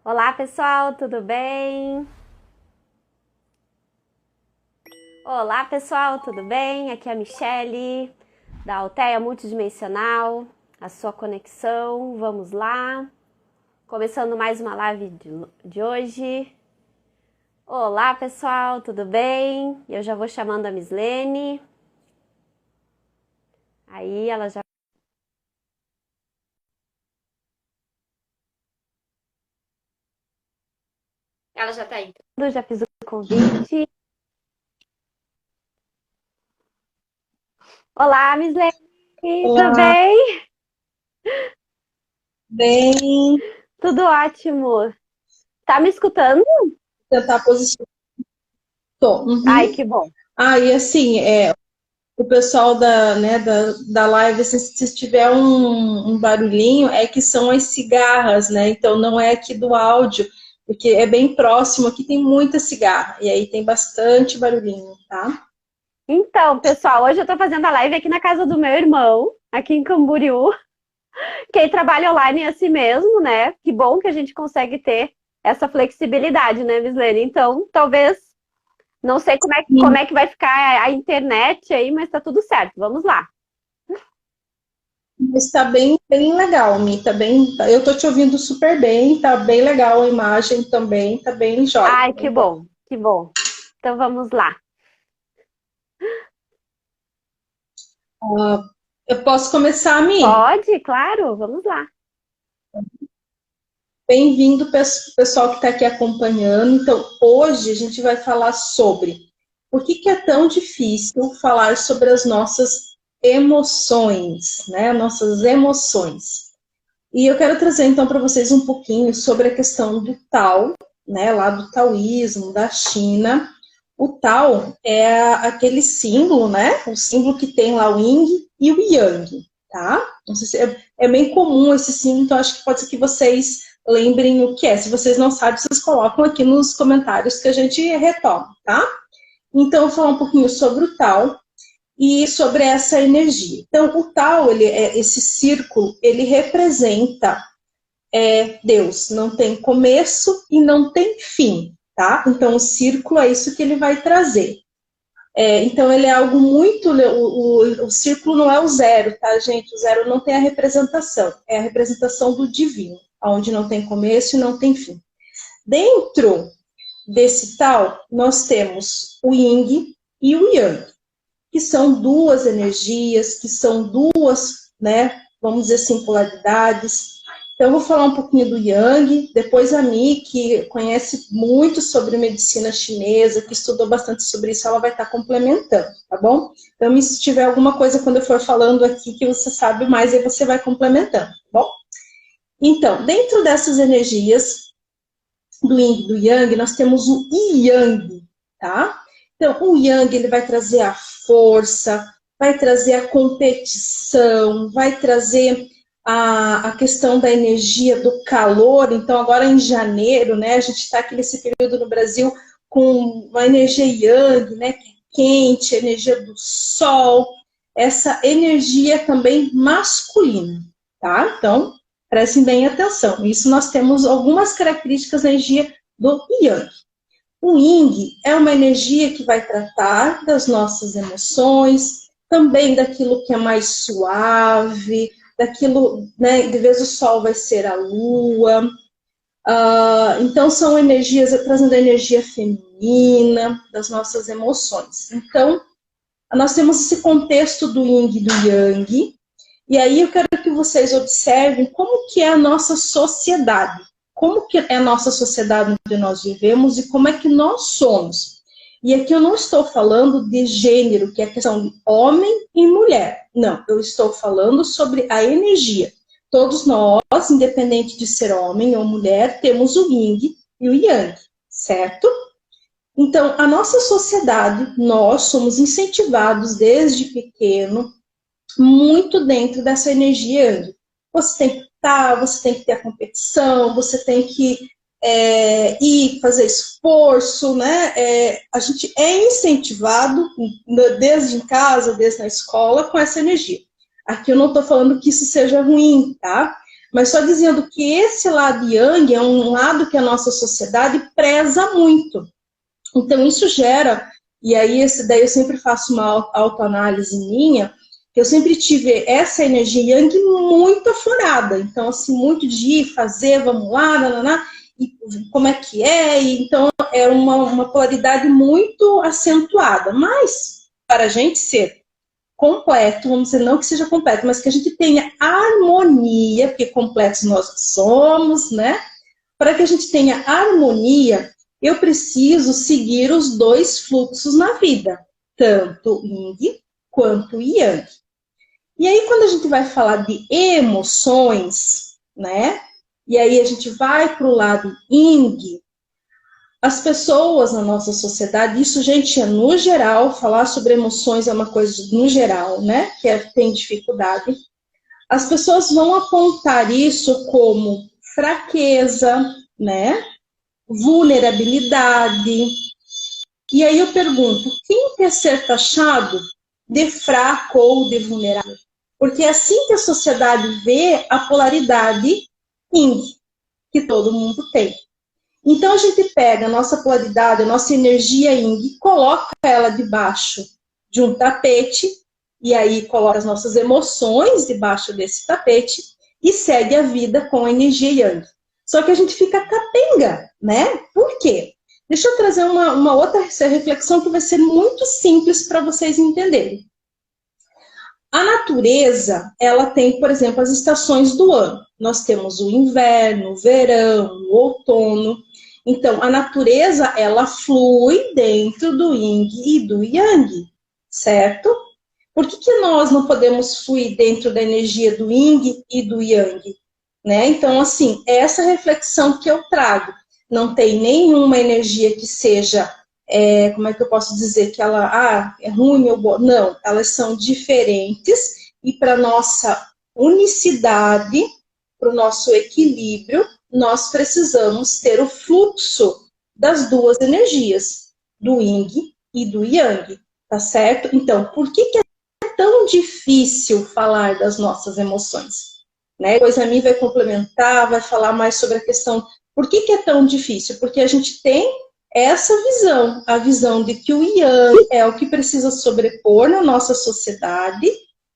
Olá, pessoal, tudo bem? Olá, pessoal, tudo bem? Aqui é a Michele, da Alteia Multidimensional, a sua conexão. Vamos lá. Começando mais uma live de hoje. Olá, pessoal, tudo bem? Eu já vou chamando a Mislene. Aí, ela já tá entrando, já fiz o convite. Olá, Mislene, tudo Olá, bem? bem, Tudo ótimo. Tá me escutando? tentar posicionar. Ai, Uhum. que bom. E assim, o pessoal da live, assim, se tiver um barulhinho, é que são as cigarras, né? Então não é aqui do áudio, porque é bem próximo, aqui tem muita cigarra, e aí tem bastante barulhinho, tá? Então, pessoal, hoje eu tô fazendo a live aqui na casa do meu irmão, aqui em Camboriú. Quem trabalha online é assim mesmo, né? Que bom que a gente consegue ter essa flexibilidade, né, Mislene? Então, talvez, não sei como Sim. é que vai ficar a internet aí, mas tá tudo certo. Vamos lá. Mas tá bem, bem legal, Mi, tá bem, eu tô te ouvindo super bem, tá bem legal a imagem também, tá bem jóia, Ai, que bem bom. bom, que bom. Então, vamos lá. Eu posso começar, Mi? Pode? Claro, vamos lá. Bem-vindo, pessoal que está aqui acompanhando. Então, hoje a gente vai falar sobre por que é tão difícil falar sobre as nossas emoções, né? Nossas emoções. E eu quero trazer então para vocês um pouquinho sobre a questão do Tao, né? Lá do taoísmo, da China. O Tao é aquele símbolo, né? O símbolo que tem lá o Yin e o Yang, tá? Não sei se é bem comum esse símbolo, então acho que pode ser que vocês lembrem o que é. Se vocês não sabem, vocês colocam aqui nos comentários que a gente retoma, tá? Então, eu vou falar um pouquinho sobre o Tao e sobre essa energia. Então, o Tao, esse círculo, ele representa Deus. Não tem começo e não tem fim, tá? Então, o círculo é isso que ele vai trazer. Então, ele é algo muito. O círculo não é o zero, tá, gente? O zero não tem a representação. É a representação do divino, onde não tem começo e não tem fim. Dentro desse tal, nós temos o Yin e o Yang, que são duas energias, que são duas, né, vamos dizer assim, polaridades. Então, eu vou falar um pouquinho do Yang, depois a Mi, que conhece muito sobre medicina chinesa, que estudou bastante sobre isso, ela vai estar complementando, tá bom? Então, se tiver alguma coisa quando eu for falando aqui que você sabe mais, aí você vai complementando, tá bom? Então, dentro dessas energias, do Yin e do Yang, nós temos o Yang, tá? Então, o Yang, ele vai trazer a força, vai trazer a competição, vai trazer a questão da energia do calor. Então, agora em janeiro, né, a gente está aqui nesse período no Brasil com uma energia Yang, né, que é quente, energia do sol, essa energia também masculina, tá? Então, prestem bem atenção. Isso nós temos algumas características da energia do Yang. O Yin é uma energia que vai tratar das nossas emoções, também daquilo que é mais suave, daquilo, né, de vez o sol vai ser a lua. Então, são energias, trazendo a energia feminina, das nossas emoções. Então, nós temos esse contexto do Yin e do Yang, e aí eu quero que vocês observem como que é a nossa sociedade, como que é a nossa sociedade onde nós vivemos e como é que nós somos. E aqui eu não estou falando de gênero, que é a questão de homem e mulher. Não, eu estou falando sobre a energia. Todos nós, independente de ser homem ou mulher, temos o yin e o yang, certo? Então, a nossa sociedade, nós somos incentivados desde pequeno muito dentro dessa energia Yang. Você tem que estar, você tem que ter a competição, você tem que ir fazer esforço, né? A gente é incentivado desde em casa, desde na escola, com essa energia. Aqui eu não estou falando que isso seja ruim, tá? mas só dizendo que esse lado yang é um lado que a nossa sociedade preza muito. Então, isso gera, e aí esse daí eu sempre faço uma autoanálise minha, que eu sempre tive essa energia yang muito aflorada. Então, assim, muito de ir, fazer, vamos lá, nananá, e como é que é, e então é uma polaridade muito acentuada. Mas, para a gente ser completo, vamos dizer, não que seja completo, mas que a gente tenha harmonia, porque completos nós somos, né? Para que a gente tenha harmonia, eu preciso seguir os dois fluxos na vida, tanto yin quanto yang. E aí, quando a gente vai falar de emoções, né? E aí a gente vai para o lado yin, as pessoas na nossa sociedade, isso, gente, é no geral, falar sobre emoções é uma coisa no geral, né? Que tem dificuldade. As pessoas vão apontar isso como fraqueza, né? Vulnerabilidade. E aí eu pergunto, quem quer ser taxado de fraco ou de vulnerável? Porque é assim que a sociedade vê a polaridade yin, que todo mundo tem. Então a gente pega a nossa polaridade, a nossa energia yin, coloca ela debaixo de um tapete, e aí coloca as nossas emoções debaixo desse tapete, e segue a vida com a energia yang. Só que a gente fica capenga, né? Por quê? Deixa eu trazer uma outra reflexão que vai ser muito simples para vocês entenderem. A natureza, ela tem, por exemplo, as estações do ano. Nós temos o inverno, o verão, o outono. Então, a natureza, ela flui dentro do yin e do yang, certo? Por que nós não podemos fluir dentro da energia do yin e do yang? Né? Então, assim, é essa reflexão que eu trago. Não tem nenhuma energia que seja, como é que eu posso dizer, que ela é ruim ou boa. Não, elas são diferentes e para nossa unicidade, para o nosso equilíbrio, nós precisamos ter o fluxo das duas energias, do yin e do yang, tá certo? Então, por que é tão difícil falar das nossas emoções? Né? Depois a mim vai complementar, vai falar mais sobre a questão, por que é tão difícil? Porque a gente tem essa visão, a visão de que o yang é o que precisa sobrepor na nossa sociedade,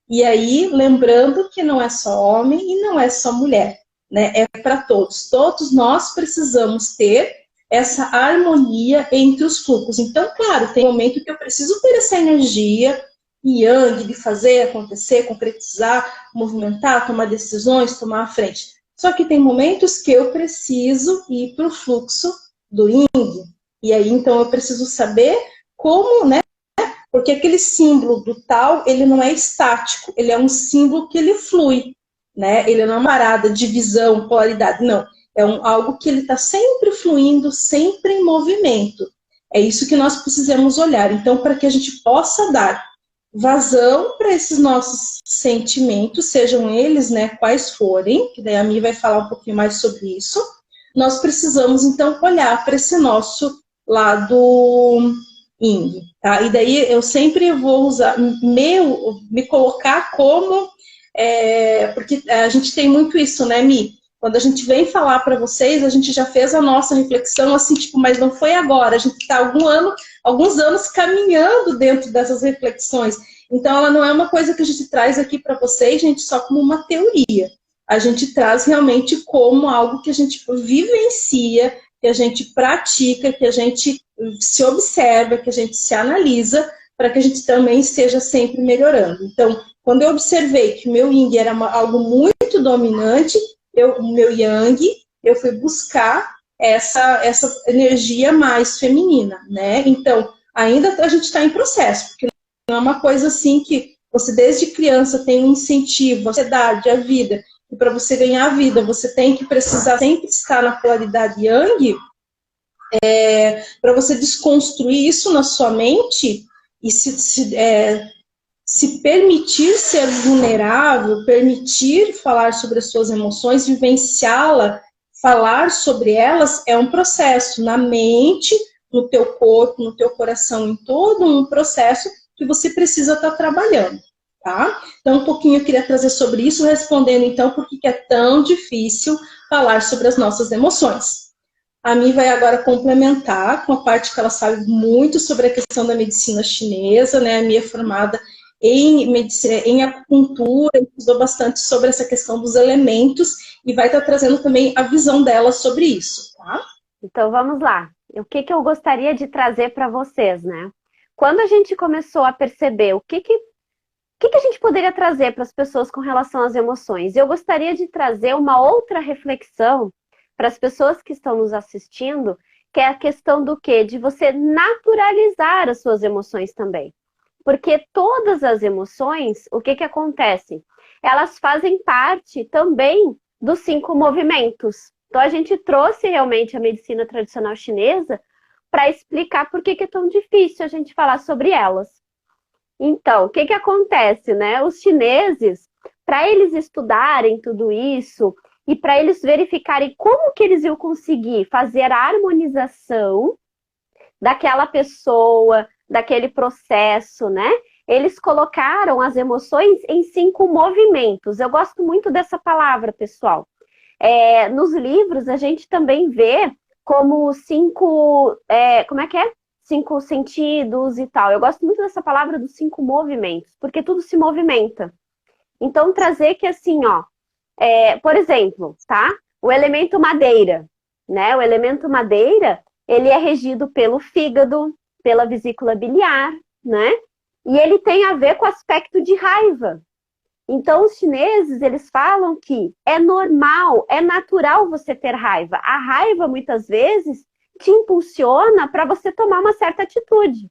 e aí lembrando que não é só homem e não é só mulher, né? É para todos. Todos nós precisamos ter essa harmonia entre os fluxos. Então, claro, tem um momento que eu preciso ter essa energia yang, de fazer acontecer, concretizar, movimentar, tomar decisões, tomar a frente. Só que tem momentos que eu preciso ir para o fluxo do yin. E aí, então, eu preciso saber como, né? Porque aquele símbolo do tal, ele não é estático, ele é um símbolo que ele flui, né? Ele não é uma parada, divisão, polaridade, não. É algo que ele está sempre fluindo, sempre em movimento. É isso que nós precisamos olhar. Então, para que a gente possa dar vazão para esses nossos sentimentos, sejam eles, né, quais forem, que daí a Mi vai falar um pouquinho mais sobre isso, nós precisamos, então, olhar para esse nosso lado yin, tá? E daí eu sempre vou usar, me colocar como, porque a gente tem muito isso, né, Mi? Quando a gente vem falar para vocês, a gente já fez a nossa reflexão, assim, tipo, mas não foi agora, a gente está alguns anos caminhando dentro dessas reflexões. Então, ela não é uma coisa que a gente traz aqui para vocês, gente, só como uma teoria. A gente traz realmente como algo que a gente vivencia, que a gente pratica, que a gente se observa, que a gente se analisa, para que a gente também esteja sempre melhorando. Então, quando eu observei que o meu yin era algo muito dominante, o meu yang, eu fui buscar essa energia mais feminina, né? Então, ainda a gente está em processo, porque não é uma coisa assim que você desde criança tem um incentivo, a sociedade, a vida, e para você ganhar a vida, você tem que precisar sempre estar na polaridade yang, para você desconstruir isso na sua mente e se permitir ser vulnerável, permitir falar sobre as suas emoções, vivenciá-la, falar sobre elas, é um processo na mente, no teu corpo, no teu coração, em todo um processo que você precisa estar trabalhando. tá? Então, um pouquinho eu queria trazer sobre isso, respondendo então por que é tão difícil falar sobre as nossas emoções. A Mi vai agora complementar com a parte que ela sabe muito sobre a questão da medicina chinesa, né? A Mi é formada em medicina, em acupuntura, estudou bastante sobre essa questão dos elementos e vai estar trazendo também a visão dela sobre isso, tá? Então vamos lá. O que que eu gostaria de trazer para vocês, né? Quando a gente começou a perceber o que a gente poderia trazer para as pessoas com relação às emoções, eu gostaria de trazer uma outra reflexão para as pessoas que estão nos assistindo, que é a questão do quê? De você naturalizar as suas emoções também. Porque todas as emoções, o que que acontece? Elas fazem parte também dos 5 movimentos. Então, a gente trouxe realmente a medicina tradicional chinesa para explicar por que que é tão difícil a gente falar sobre elas. Então, o que que acontece, né? Os chineses, para eles estudarem tudo isso e para eles verificarem como que eles iam conseguir fazer a harmonização daquela pessoa, daquele processo, né? Eles colocaram as emoções em 5 movimentos. Eu gosto muito dessa palavra, pessoal. Nos livros, a gente também vê como 5... como é que é? 5 sentidos e tal. Eu gosto muito dessa palavra dos 5 movimentos, porque tudo se movimenta. Então, trazer que assim, ó... por exemplo, tá? O elemento madeira, né? O elemento madeira, ele é regido pelo fígado, pela vesícula biliar, né? E ele tem a ver com o aspecto de raiva. Então, os chineses, eles falam que é normal, é natural você ter raiva. A raiva, muitas vezes, te impulsiona para você tomar uma certa atitude.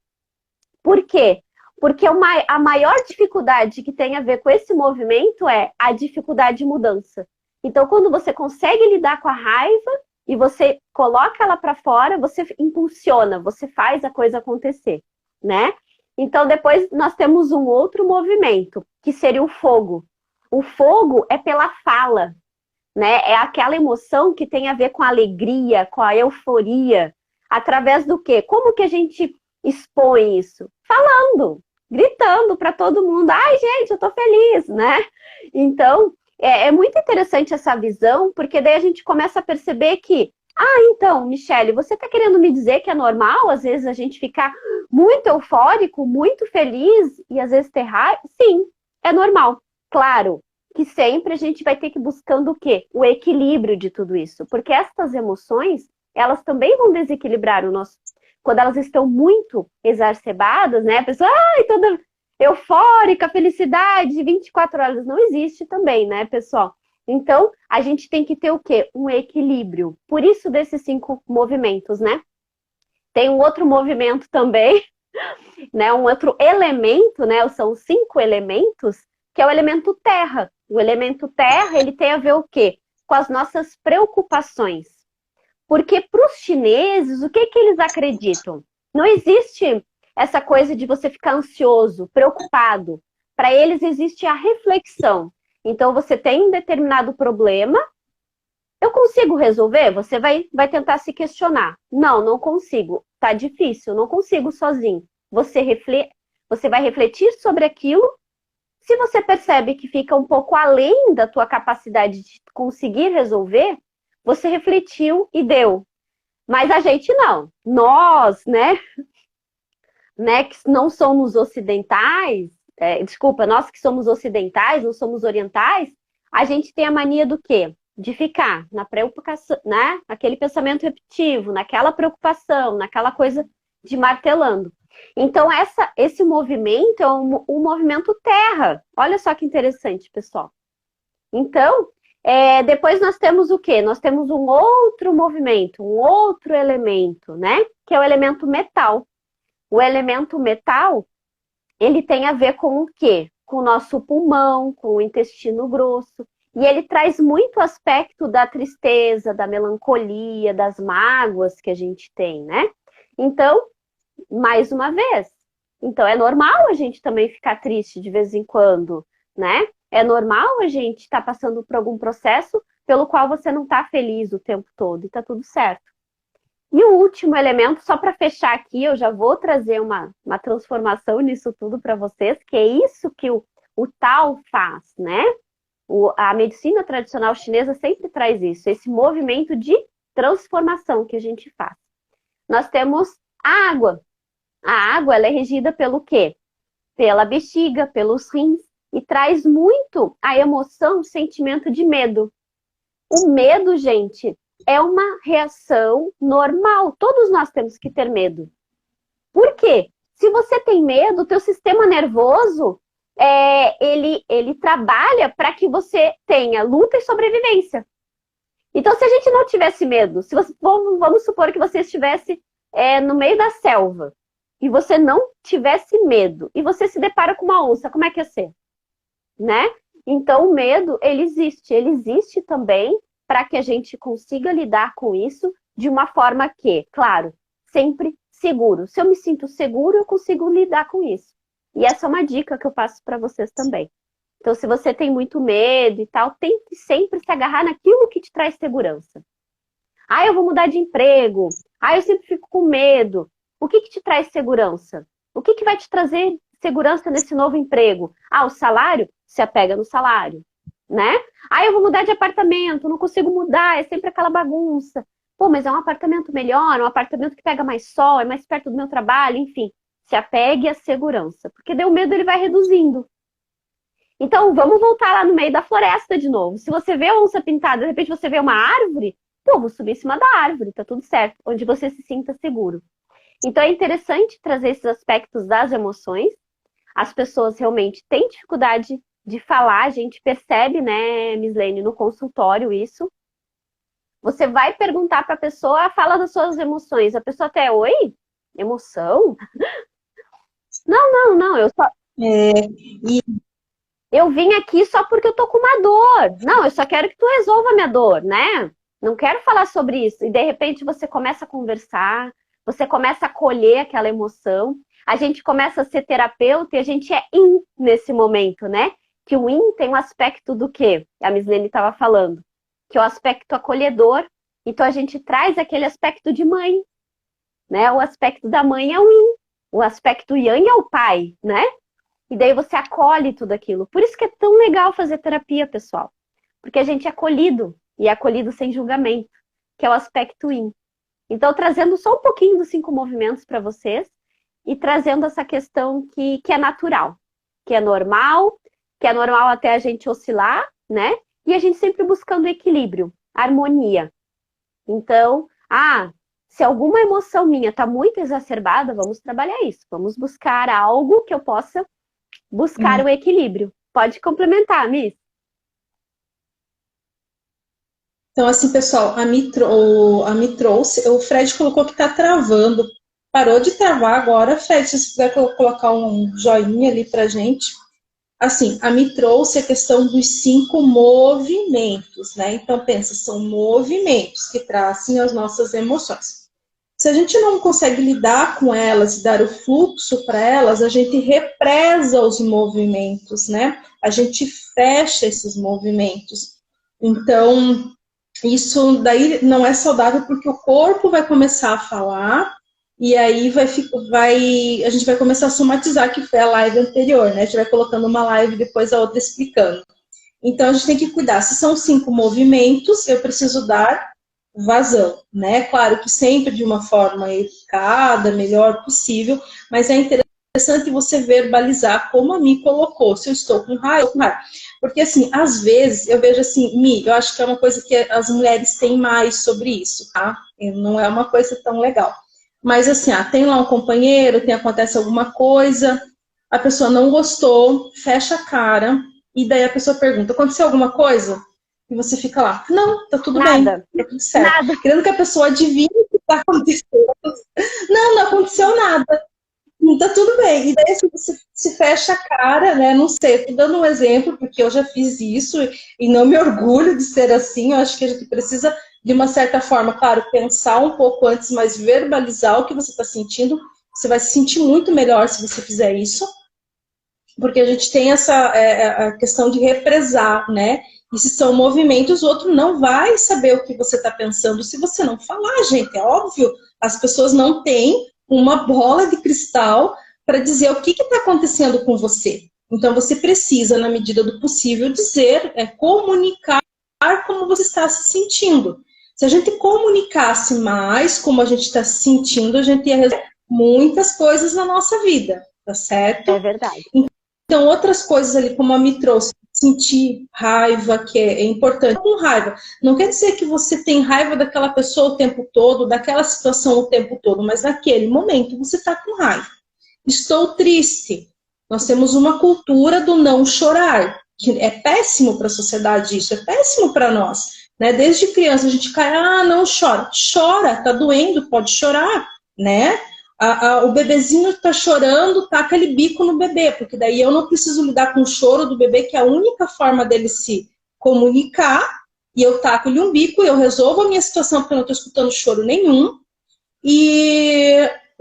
Por quê? Porque a maior dificuldade que tem a ver com esse movimento é a dificuldade de mudança. Então, quando você consegue lidar com a raiva e você coloca ela para fora, você impulsiona, você faz a coisa acontecer, né? Então, depois nós temos um outro movimento, que seria o fogo. O fogo é pela fala, né? É aquela emoção que tem a ver com a alegria, com a euforia. Através do quê? Como que a gente expõe isso? Falando, gritando para todo mundo. Ai, gente, eu tô feliz, né? Então, é muito interessante essa visão, porque daí a gente começa a perceber que então, Michele, você está querendo me dizer que é normal, às vezes, a gente ficar muito eufórico, muito feliz e às vezes ter raiva? Sim, é normal. Claro que sempre a gente vai ter que ir buscando o quê? O equilíbrio de tudo isso. Porque essas emoções, elas também vão desequilibrar o nosso... Quando elas estão muito exacerbadas, né? A pessoa, toda eufórica, felicidade, 24 horas. Não existe também, né, pessoal? Então, a gente tem que ter o quê? Um equilíbrio. Por isso desses 5 movimentos, né? Tem um outro movimento também, né? Um outro elemento, né? São 5 elementos, que é o elemento terra. O elemento terra, ele tem a ver o quê? Com as nossas preocupações. Porque para os chineses, o que que eles acreditam? Não existe essa coisa de você ficar ansioso, preocupado. Para eles existe a reflexão. Então, você tem um determinado problema, eu consigo resolver? Você vai tentar se questionar. Não consigo. Tá difícil, não consigo sozinho. Você vai refletir sobre aquilo. Se você percebe que fica um pouco além da tua capacidade de conseguir resolver, você refletiu e deu. Mas a gente não. Nós, né, que não somos ocidentais, nós que somos ocidentais, não somos orientais, a gente tem a mania do quê? De ficar na preocupação, né? Aquele pensamento repetitivo, naquela preocupação, naquela coisa de martelando. Então, esse movimento é um movimento terra. Olha só que interessante, pessoal. Então, depois nós temos o quê? Nós temos um outro movimento, um outro elemento, né? Que é o elemento metal. O elemento metal, ele tem a ver com o quê? Com o nosso pulmão, com o intestino grosso. E ele traz muito aspecto da tristeza, da melancolia, das mágoas que a gente tem, né? Então, mais uma vez, então é normal a gente também ficar triste de vez em quando, né? É normal a gente estar passando por algum processo pelo qual você não está feliz o tempo todo e tá tudo certo. E o último elemento, só para fechar aqui, eu já vou trazer uma transformação nisso tudo para vocês, que é isso que o o tal faz, né? A medicina tradicional chinesa sempre traz isso, esse movimento de transformação que a gente faz. Nós temos a água. A água, ela é regida pelo quê? Pela bexiga, pelos rins, e traz muito a emoção, o sentimento de medo. O medo, gente, é uma reação normal. Todos nós temos que ter medo. Por quê? Se você tem medo, o teu sistema nervoso, ele trabalha para que você tenha luta e sobrevivência. Então, se a gente não tivesse medo, vamos supor que você estivesse no meio da selva, e você não tivesse medo, e você se depara com uma onça, como é que ia ser? Né? Então, o medo, ele existe também para que a gente consiga lidar com isso de uma forma que, claro, sempre seguro. Se eu me sinto seguro, eu consigo lidar com isso. E essa é uma dica que eu passo para vocês também. Então, se você tem muito medo e tal, tente sempre se agarrar naquilo que te traz segurança. Ah, eu vou mudar de emprego. Ah, eu sempre fico com medo. O que te traz segurança? O que vai te trazer segurança nesse novo emprego? Ah, o salário? Se apega no salário, né? Ah, eu vou mudar de apartamento, não consigo mudar, é sempre aquela bagunça. Pô, mas é um apartamento melhor, um apartamento que pega mais sol, é mais perto do meu trabalho, enfim. Se apegue à segurança, porque daí o medo ele vai reduzindo. Então, vamos voltar lá no meio da floresta de novo. Se você vê a onça pintada, de repente você vê uma árvore, pô, vou subir em cima da árvore, tá tudo certo, onde você se sinta seguro. Então, é interessante trazer esses aspectos das emoções. As pessoas realmente têm dificuldade de falar, a gente percebe, né, Mislene, no consultório isso. Você vai perguntar para a pessoa, fala das suas emoções. A pessoa até, oi? Emoção? Não, eu só... Eu vim aqui só porque eu tô com uma dor. Não, eu só quero que tu resolva a minha dor, né? Não quero falar sobre isso. E de repente você começa a conversar, você começa a acolher aquela emoção. A gente começa a ser terapeuta e a gente é in nesse momento, né? Que o in tem um aspecto do quê? A Mislene estava falando. Que é o aspecto acolhedor. Então a gente traz aquele aspecto de mãe, né? O aspecto da mãe é o yin. O aspecto yang é o pai, né? E daí você acolhe tudo aquilo. Por isso que é tão legal fazer terapia, pessoal. Porque a gente é acolhido. E é acolhido sem julgamento. Que é o aspecto yin. Então, trazendo só um pouquinho dos 5 movimentos para vocês. E trazendo essa questão que é natural. Que é normal até a gente oscilar, né? E a gente sempre buscando equilíbrio, harmonia. Então, se alguma emoção minha está muito exacerbada, vamos trabalhar isso. Vamos buscar algo que eu possa buscar o equilíbrio. Pode complementar, Miss. Então, assim, pessoal, a Mi trouxe, o Fred colocou que está travando. Parou de travar agora, Fred, se você puder colocar um joinha ali pra gente. Assim, a Mi trouxe a questão dos 5 movimentos, né? Então, pensa, são movimentos que trazem as nossas emoções. Se a gente não consegue lidar com elas e dar o fluxo para elas, a gente represa os movimentos, né? A gente fecha esses movimentos. Então, isso daí não é saudável porque o corpo vai começar a falar e aí a gente vai começar a somatizar, que foi a live anterior, né? A gente vai colocando uma live depois a outra explicando. Então, a gente tem que cuidar. Se são 5 movimentos, eu preciso dar vazão, né? Claro que sempre de uma forma educada, melhor possível, mas é interessante você verbalizar como a Mi colocou, se eu estou com raiva, porque assim, às vezes eu vejo assim, Mi, eu acho que é uma coisa que as mulheres têm mais sobre isso, tá? Não é uma coisa tão legal. Mas assim, tem lá um companheiro, acontece alguma coisa, a pessoa não gostou, fecha a cara, e daí a pessoa pergunta, aconteceu alguma coisa? E você fica lá, não, tá tudo bem, tá tudo certo. Nada. Querendo que a pessoa adivinhe o que tá acontecendo. Não aconteceu nada. Tá tudo bem. E daí assim, você se fecha a cara, né? Não sei, tô dando um exemplo, porque eu já fiz isso e não me orgulho de ser assim. Eu acho que a gente precisa, de uma certa forma, claro, pensar um pouco antes, mas verbalizar o que você está sentindo. Você vai se sentir muito melhor se você fizer isso. Porque a gente tem essa a questão de represar, né? E se são movimentos, o outro não vai saber o que você está pensando se você não falar, gente. É óbvio, as pessoas não têm uma bola de cristal para dizer o que está acontecendo com você, Então, você precisa, na medida do possível, dizer, comunicar como você está se sentindo. Se a gente comunicasse mais como a gente está se sentindo, a gente ia resolver muitas coisas na nossa vida, tá certo? É verdade. Então, outras coisas ali, como a Mi trouxe, sentir raiva, que é importante. Com raiva, não quer dizer que você tem raiva daquela pessoa o tempo todo, daquela situação o tempo todo, mas naquele momento você está com raiva. Estou triste. Nós temos uma cultura do não chorar, que é péssimo para a sociedade isso, é péssimo para nós. Né? Desde criança a gente cai, não chora. Chora, tá doendo, pode chorar, né? O bebezinho tá chorando, taca aquele bico no bebê, porque daí eu não preciso lidar com o choro do bebê, que é a única forma dele se comunicar, e eu taco-lhe um bico, e eu resolvo a minha situação, porque eu não estou escutando choro nenhum.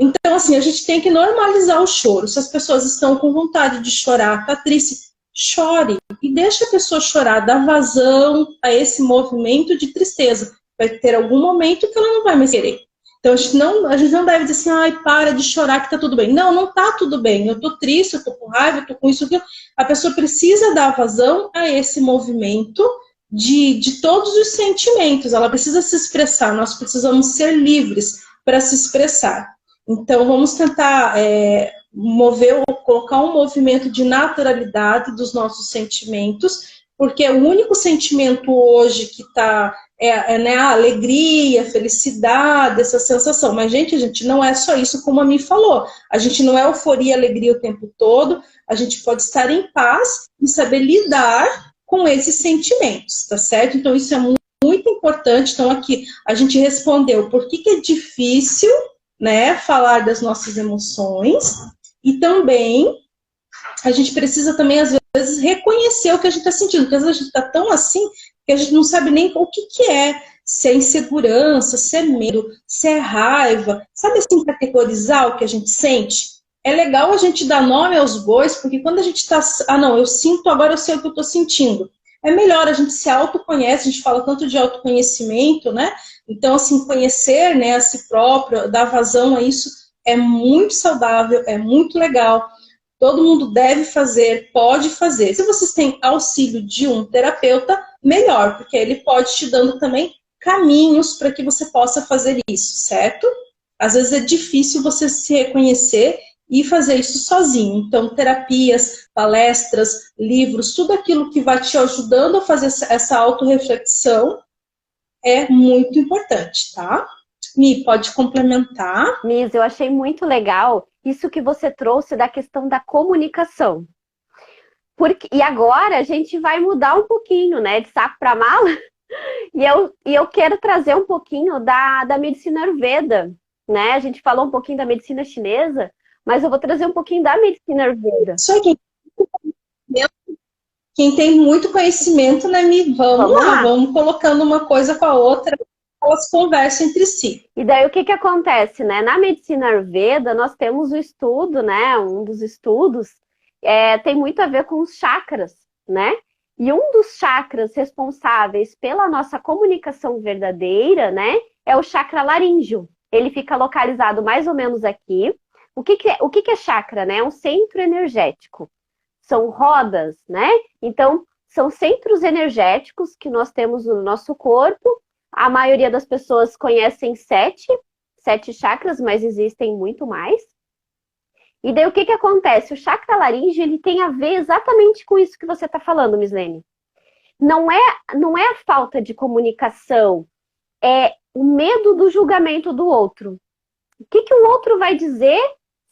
Então, assim, a gente tem que normalizar o choro. Se as pessoas estão com vontade de chorar, tá triste, chore. E deixa a pessoa chorar, dá vazão a esse movimento de tristeza. Vai ter algum momento que ela não vai mais querer. Então, a gente não deve dizer assim, para de chorar que tá tudo bem. Não, não tá tudo bem. Eu tô triste, eu tô com raiva, eu tô com isso, aquilo. A pessoa precisa dar vazão a esse movimento de todos os sentimentos. Ela precisa se expressar. Nós precisamos ser livres para se expressar. Então, vamos tentar colocar um movimento de naturalidade dos nossos sentimentos, porque o único sentimento hoje que está né, a alegria, a felicidade, essa sensação. Mas, a gente não é só isso, como a Mi falou. A gente não é euforia e alegria o tempo todo. A gente pode estar em paz e saber lidar com esses sentimentos, tá certo? Então, isso é muito importante. Então, aqui a gente respondeu por que é difícil, né, falar das nossas emoções, e também a gente precisa também, às vezes, reconhecer o que a gente está sentindo, porque às vezes a gente está tão assim que a gente não sabe nem o que é, se é insegurança, se é medo, se é raiva, sabe assim, categorizar o que a gente sente? É legal a gente dar nome aos bois, porque quando a gente está, eu sinto, agora eu sei o que eu estou sentindo. É melhor, a gente se autoconhece, a gente fala tanto de autoconhecimento, né? Então, assim, conhecer, né, a si próprio, dar vazão a isso, é muito saudável, é muito legal. Todo mundo deve fazer, pode fazer. Se vocês têm auxílio de um terapeuta, melhor, porque ele pode te dando também caminhos para que você possa fazer isso, certo? Às vezes é difícil você se reconhecer e fazer isso sozinho. Então, terapias, palestras, livros, tudo aquilo que vai te ajudando a fazer essa autorreflexão é muito importante, tá? Mi, pode complementar. Miss, eu achei muito legal isso que você trouxe da questão da comunicação. E agora a gente vai mudar um pouquinho, né, de saco para mala. E eu quero trazer um pouquinho da medicina Ayurveda, né? A gente falou um pouquinho da medicina chinesa, mas eu vou trazer um pouquinho da medicina Ayurveda. Isso aí, quem tem muito conhecimento, né, Mi? Vamos lá, vamos colocando uma coisa com a outra, elas conversam entre si. E daí o que acontece, né? Na medicina Ayurveda, nós temos o estudo, né? Um dos estudos tem muito a ver com os chakras, né? E um dos chakras responsáveis pela nossa comunicação verdadeira, né? É o chakra laríngeo. Ele fica localizado mais ou menos aqui. O que é chakra, né? É um centro energético. São rodas, né? Então, são centros energéticos que nós temos no nosso corpo. A maioria das pessoas conhecem sete chakras, mas existem muito mais. E daí o que acontece? O chakra laríngeo, ele tem a ver exatamente com isso que você está falando, Mislene. Não é a falta de comunicação, é o medo do julgamento do outro. O que o outro vai dizer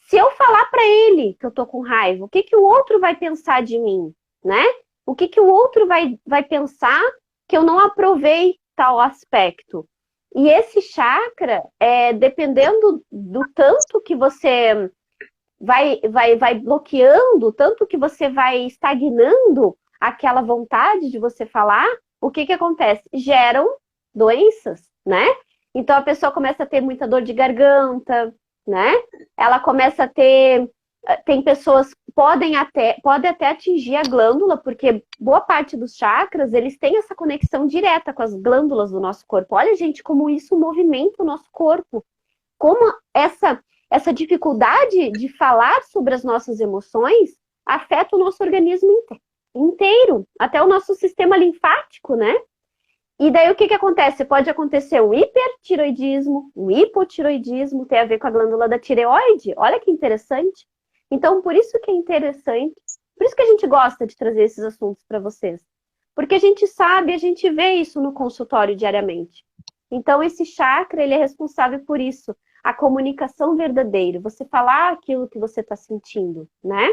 se eu falar para ele que eu tô com raiva? O que o outro vai pensar de mim, né? O que o outro vai pensar que eu não aprovei tal aspecto? E esse chakra, dependendo do tanto que você vai bloqueando, tanto que você vai estagnando aquela vontade de você falar, o que acontece? Geram doenças, né? Então a pessoa começa a ter muita dor de garganta, né? Ela começa a ter... Tem pessoas que podem até atingir a glândula, porque boa parte dos chakras, eles têm essa conexão direta com as glândulas do nosso corpo. Olha, gente, como isso movimenta o nosso corpo. Como essa dificuldade de falar sobre as nossas emoções afeta o nosso organismo inteiro, até o nosso sistema linfático, né? E daí o que acontece? Pode acontecer um hipertiroidismo, um hipotiroidismo, tem a ver com a glândula da tireoide. Olha que interessante. Então, por isso que é interessante, por isso que a gente gosta de trazer esses assuntos para vocês. Porque a gente sabe, a gente vê isso no consultório diariamente. Então, esse chakra, ele é responsável por isso. A comunicação verdadeira, você falar aquilo que você está sentindo, né?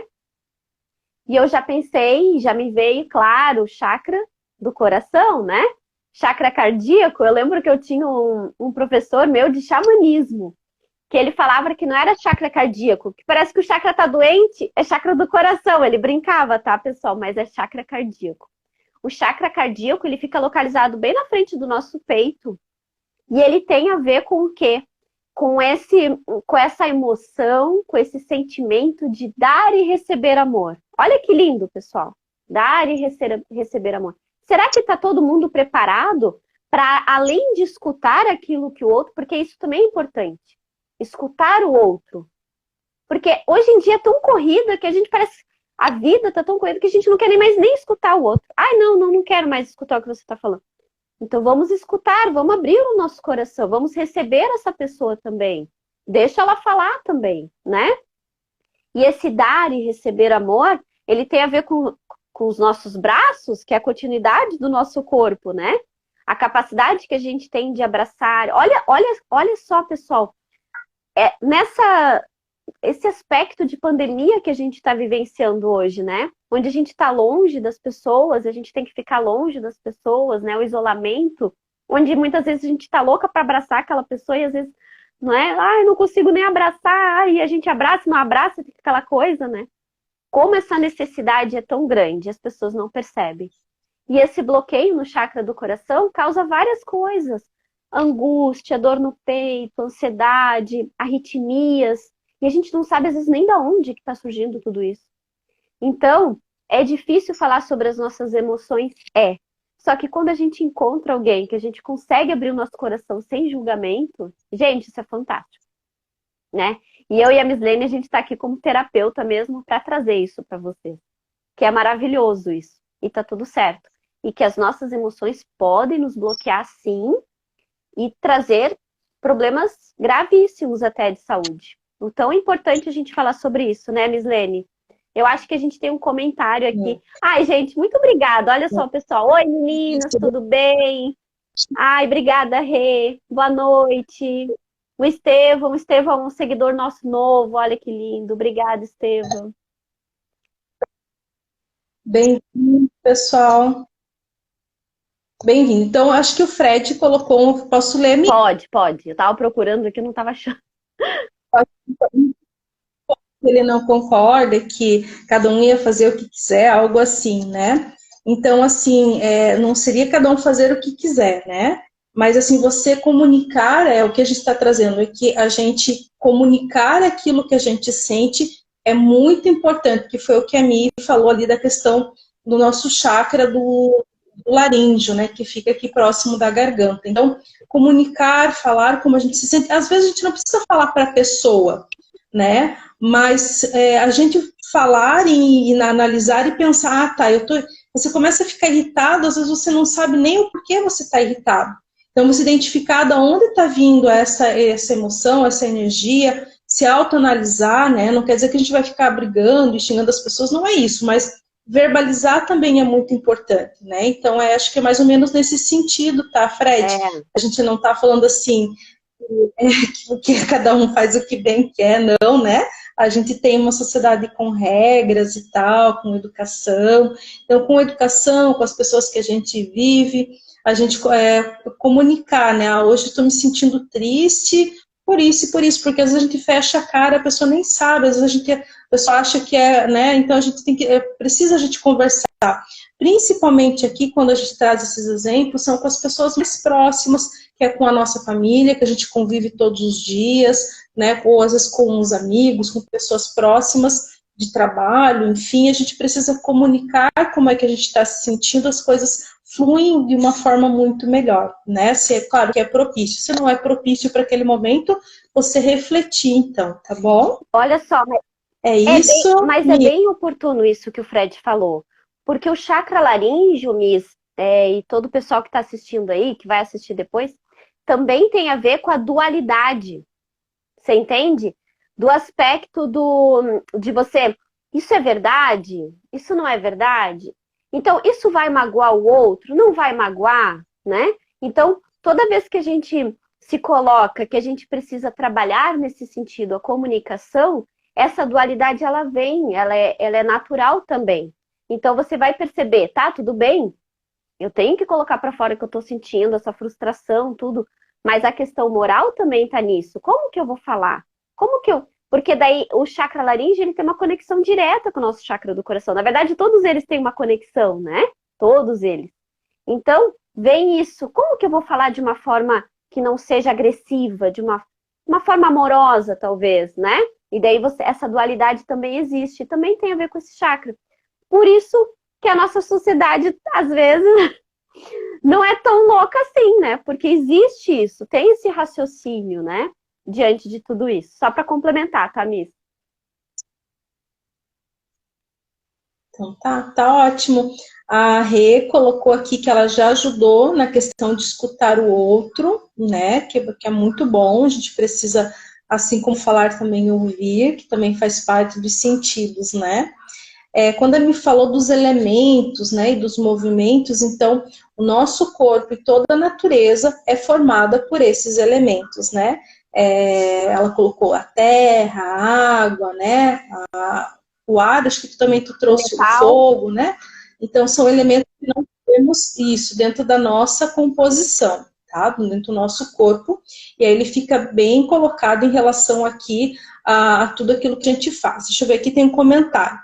E eu já pensei, já me veio, claro, o chakra do coração, né? Chakra cardíaco, eu lembro que eu tinha um professor meu de xamanismo, que ele falava que não era chakra cardíaco, que parece que o chakra tá doente, é chakra do coração. Ele brincava, tá, pessoal? Mas é chakra cardíaco. O chakra cardíaco, ele fica localizado bem na frente do nosso peito. E ele tem a ver com o quê? Com essa emoção, com esse sentimento de dar e receber amor. Olha que lindo, pessoal. Dar e receber amor. Será que está todo mundo preparado para, além de escutar aquilo que o outro, porque isso também é importante, escutar o outro. Porque hoje em dia é tão corrida que a gente parece, a vida está tão corrida que a gente não quer nem escutar o outro. Ai, não quero mais escutar o que você está falando. Então vamos escutar, vamos abrir o nosso coração, vamos receber essa pessoa também. Deixa ela falar também, né? E esse dar e receber amor, ele tem a ver com os nossos braços, que é a continuidade do nosso corpo, né? A capacidade que a gente tem de abraçar. Olha só, pessoal, esse aspecto de pandemia que a gente está vivenciando hoje, né? Onde a gente está longe das pessoas, a gente tem que ficar longe das pessoas, né? O isolamento, onde muitas vezes a gente está louca para abraçar aquela pessoa e às vezes não é, ai, não consigo nem abraçar, e a gente abraça, não abraça, fica aquela coisa, né? Como essa necessidade é tão grande, as pessoas não percebem. E esse bloqueio no chakra do coração causa várias coisas. Angústia, dor no peito, ansiedade, arritmias. E a gente não sabe, às vezes, nem de onde que está surgindo tudo isso. Então, é difícil falar sobre as nossas emoções? É. Só que quando a gente encontra alguém que a gente consegue abrir o nosso coração sem julgamento, gente, isso é fantástico, né? E eu e a Mislene, a gente está aqui como terapeuta mesmo para trazer isso para vocês. Que é maravilhoso isso. E tá tudo certo. E que as nossas emoções podem nos bloquear, sim, e trazer problemas gravíssimos até de saúde. Então é importante a gente falar sobre isso, né, Mislene? Eu acho que a gente tem um comentário aqui. Ai, gente, muito obrigada. Olha só, pessoal. Oi, meninas, tudo bem? Ai, obrigada, Rê. Boa noite. O Estevão é um seguidor nosso novo. Olha que lindo. Obrigada, Estevão. Bem-vindo, pessoal. Bem-vindo. Então, acho que o Fred colocou... Posso ler? Pode. Eu estava procurando aqui, não estava achando. Ele não concorda, que cada um ia fazer o que quiser, algo assim, né? Então, assim, não seria cada um fazer o que quiser, né? Mas, assim, você comunicar, o que a gente está trazendo, é que a gente comunicar aquilo que a gente sente é muito importante, que foi o que a Mi falou ali da questão do nosso chakra do laríngeo, né? Que fica aqui próximo da garganta. Então, comunicar, falar como a gente se sente. Às vezes a gente não precisa falar para a pessoa, né? Mas a gente falar e analisar e pensar, tá, você começa a ficar irritado, às vezes você não sabe nem o porquê você está irritado. Então, você identificar de onde está vindo essa emoção, essa energia, se autoanalisar, né? Não quer dizer que a gente vai ficar brigando e xingando as pessoas, não é isso, mas verbalizar também é muito importante, né? Então, acho que é mais ou menos nesse sentido, tá, Fred? A gente não está falando assim, que cada um faz o que bem quer, não, né? A gente tem uma sociedade com regras e tal, com educação. Então, com educação, com as pessoas que a gente vive, a gente comunicar, né? Hoje estou me sentindo triste por isso e por isso, porque às vezes a gente fecha a cara, a pessoa nem sabe, às vezes a pessoa acha que né? Então a gente precisa a gente conversar. Principalmente aqui, quando a gente traz esses exemplos, são com as pessoas mais próximas, que é com a nossa família, que a gente convive todos os dias, né? Ou às vezes com os amigos, com pessoas próximas de trabalho, enfim, a gente precisa comunicar como é que a gente está se sentindo, as coisas fluem de uma forma muito melhor, né? Se claro que é propício, se não é propício para aquele momento, você refletir, então, tá bom? Olha só, É isso. Mas é bem oportuno isso que o Fred falou. Porque o chakra laríngeo, Miss, e todo o pessoal que está assistindo aí, que vai assistir depois, também tem a ver com a dualidade. Você entende? Do aspecto de você, isso é verdade? Isso não é verdade? Então, isso vai magoar o outro? Não vai magoar, né? Então, toda vez que a gente se coloca, que a gente precisa trabalhar nesse sentido, a comunicação, essa dualidade, ela vem, ela é natural também. Então, você vai perceber, tá, tudo bem, eu tenho que colocar para fora o que eu estou sentindo, essa frustração, tudo. Mas a questão moral também está nisso. Como que eu vou falar? Como que eu... Porque daí o chakra laríngeo, ele tem uma conexão direta com o nosso chakra do coração. Na verdade, todos eles têm uma conexão, né? Todos eles. Então, vem isso. Como que eu vou falar de uma forma que não seja agressiva, de uma forma amorosa, talvez, né? E daí essa dualidade também existe. Também tem a ver com esse chakra. Por isso que a nossa sociedade, às vezes, não é tão louca assim, né? Porque existe isso, tem esse raciocínio, né? Diante de tudo isso. Só para complementar, tá, Miss? Então tá ótimo. A Rê colocou aqui que ela já ajudou na questão de escutar o outro, né? Que é muito bom. A gente precisa, assim como falar, também ouvir, que também faz parte dos sentidos, né? Quando ele me falou dos elementos, né, e dos movimentos, então o nosso corpo e toda a natureza é formada por esses elementos, né? Ela colocou a terra, a água, né? O ar, acho que tu trouxe o fogo, né? Então são elementos que não temos isso dentro da nossa composição, tá? Dentro do nosso corpo, e aí ele fica bem colocado em relação aqui a tudo aquilo que a gente faz. Deixa eu ver aqui, tem um comentário.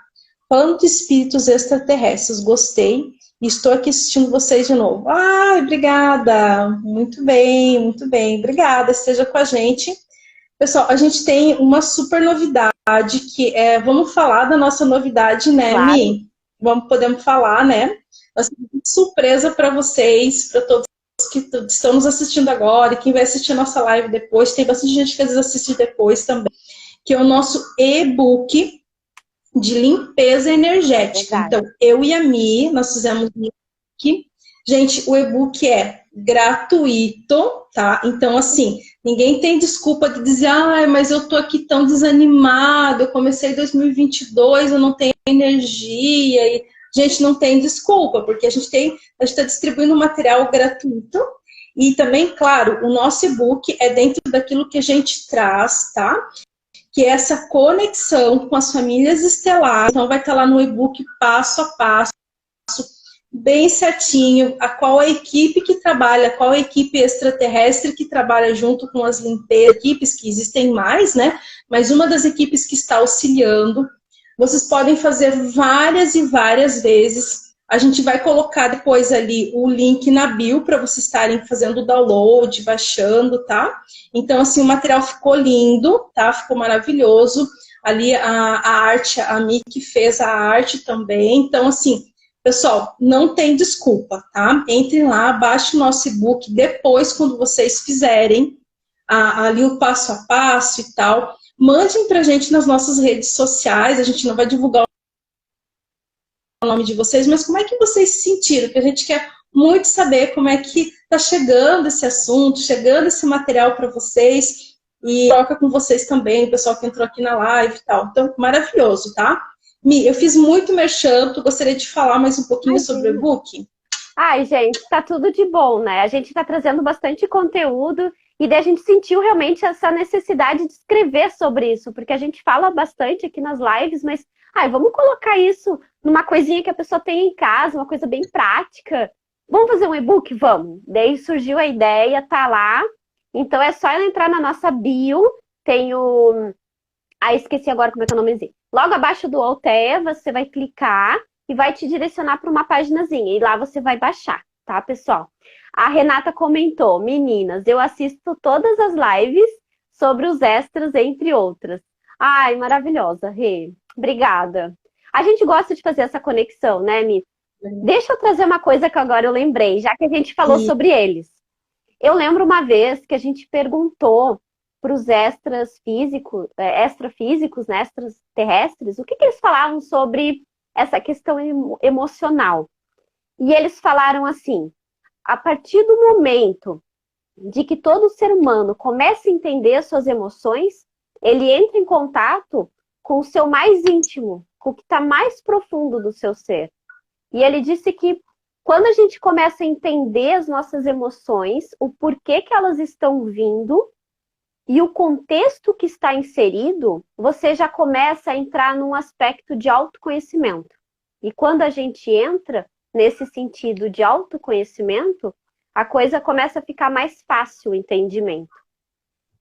Falando de espíritos extraterrestres, gostei e estou aqui assistindo vocês de novo. Ai, obrigada! Muito bem, obrigada, esteja com a gente. Pessoal, a gente tem uma super novidade, que vamos falar da nossa novidade, né, Claro. Mi? Podemos falar, né? Nós temos uma surpresa para vocês, para todos que estão nos assistindo agora e quem vai assistir a nossa live depois, tem bastante gente que às vezes assiste depois também, que é o nosso e-book de limpeza energética. Verdade. Então, eu e a Mi, nós fizemos um e-book. Gente, o e-book é gratuito, tá? Então, assim, ninguém tem desculpa de dizer, mas eu tô aqui tão desanimado, eu comecei em 2022, eu não tenho energia. E, gente, não tem desculpa, porque a gente está distribuindo material gratuito. E também, claro, o nosso e-book é dentro daquilo que a gente traz, tá? Que é essa conexão com as famílias estelares. Então, vai estar lá no e-book passo a passo, bem certinho, qual a equipe que trabalha, qual a equipe extraterrestre que trabalha junto com as limpezas, equipes que existem mais, né? Mas uma das equipes que está auxiliando. Vocês podem fazer várias e várias vezes. A gente vai colocar depois ali o link na bio para vocês estarem fazendo o download, baixando, tá? Então, assim, o material ficou lindo, tá? Ficou maravilhoso. Ali a arte, a Miki fez a arte também. Então, assim, pessoal, não tem desculpa, tá? Entrem lá, baixem o nosso e-book depois, quando vocês fizerem ali o passo a passo e tal. Mandem pra gente nas nossas redes sociais, a gente não vai divulgar o nome de vocês, mas como é que vocês se sentiram? Que a gente quer muito saber como é que tá chegando esse assunto, chegando esse material para vocês, e troca com vocês também, o pessoal que entrou aqui na live e tal. Então, maravilhoso, tá? Mi, eu fiz muito merchan, tu gostaria de falar mais um pouquinho sobre o e-book? Ai, gente, tá tudo de bom, né? A gente tá trazendo bastante conteúdo e daí a gente sentiu realmente essa necessidade de escrever sobre isso, porque a gente fala bastante aqui nas lives, mas vamos colocar isso numa coisinha que a pessoa tem em casa, uma coisa bem prática. Vamos fazer um e-book? Vamos. Daí surgiu a ideia, tá lá. Então é só ela entrar na nossa bio, tem o... esqueci agora como é que é o nomezinho. Logo abaixo do Altea, você vai clicar e vai te direcionar para uma paginazinha. E lá você vai baixar, tá, pessoal? A Renata comentou, meninas, eu assisto todas as lives sobre os extras, entre outras. Ai, maravilhosa, Rê. Obrigada. A gente gosta de fazer essa conexão, né, Mi? Deixa eu trazer uma coisa que agora eu lembrei, já que a gente falou sobre eles. Eu lembro uma vez que a gente perguntou para os extrafísicos, né, extraterrestres, o que eles falavam sobre essa questão emocional. E eles falaram assim, a partir do momento de que todo ser humano começa a entender as suas emoções, ele entra em contato com o seu mais íntimo, com o que está mais profundo do seu ser. E ele disse que quando a gente começa a entender as nossas emoções, o porquê que elas estão vindo e o contexto que está inserido, você já começa a entrar num aspecto de autoconhecimento. E quando a gente entra nesse sentido de autoconhecimento, a coisa começa a ficar mais fácil o entendimento.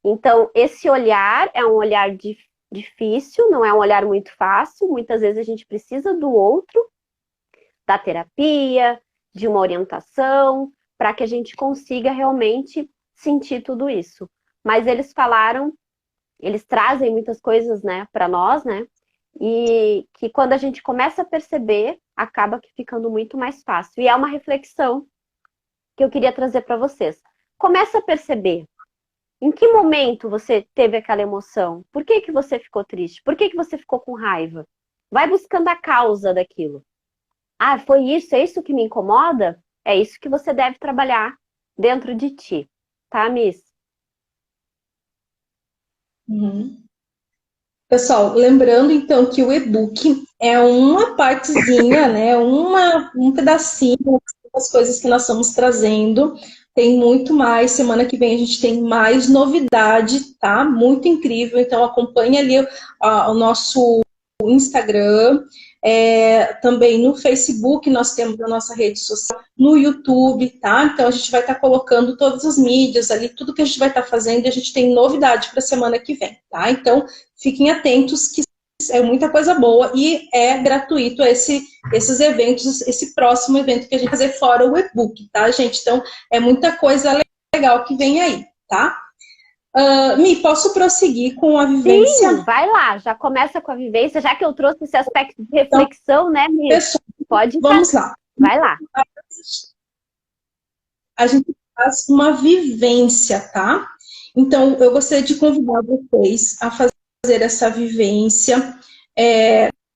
Então, esse olhar é um olhar difícil, não é um olhar muito fácil. Muitas vezes a gente precisa do outro, da terapia, de uma orientação, para que a gente consiga realmente sentir tudo isso. Mas eles falaram, eles trazem muitas coisas, né, para nós, né? E que quando a gente começa a perceber, acaba que ficando muito mais fácil. E é uma reflexão que eu queria trazer para vocês. Começa a perceber em que momento você teve aquela emoção. Por que que você ficou triste? Por que que você ficou com raiva? Vai buscando a causa daquilo. Ah, foi isso? É isso que me incomoda? É isso que você deve trabalhar dentro de ti. Tá, Miss? Uhum. Pessoal, lembrando então que o e-book é uma partezinha, né, um pedacinho das coisas que nós estamos trazendo. Tem muito mais. Semana que vem a gente tem mais novidade, tá? Muito incrível. Então acompanhe ali o nosso Instagram. Também no Facebook nós temos a nossa rede social, no YouTube, tá? Então a gente vai estar colocando todas as mídias ali, tudo que a gente vai estar fazendo, e a gente tem novidade para a semana que vem, tá? Então fiquem atentos que é muita coisa boa e é gratuito esses eventos, esse próximo evento que a gente vai fazer fora o e-book, tá, gente? Então é muita coisa legal que vem aí, tá? Mi, posso prosseguir com a vivência? Sim, vai lá, já começa com a vivência, já que eu trouxe esse aspecto de reflexão, né, Mi? Pessoal, Pode vamos lá. Vai lá. A gente faz uma vivência, tá? Então, eu gostaria de convidar vocês a fazer essa vivência.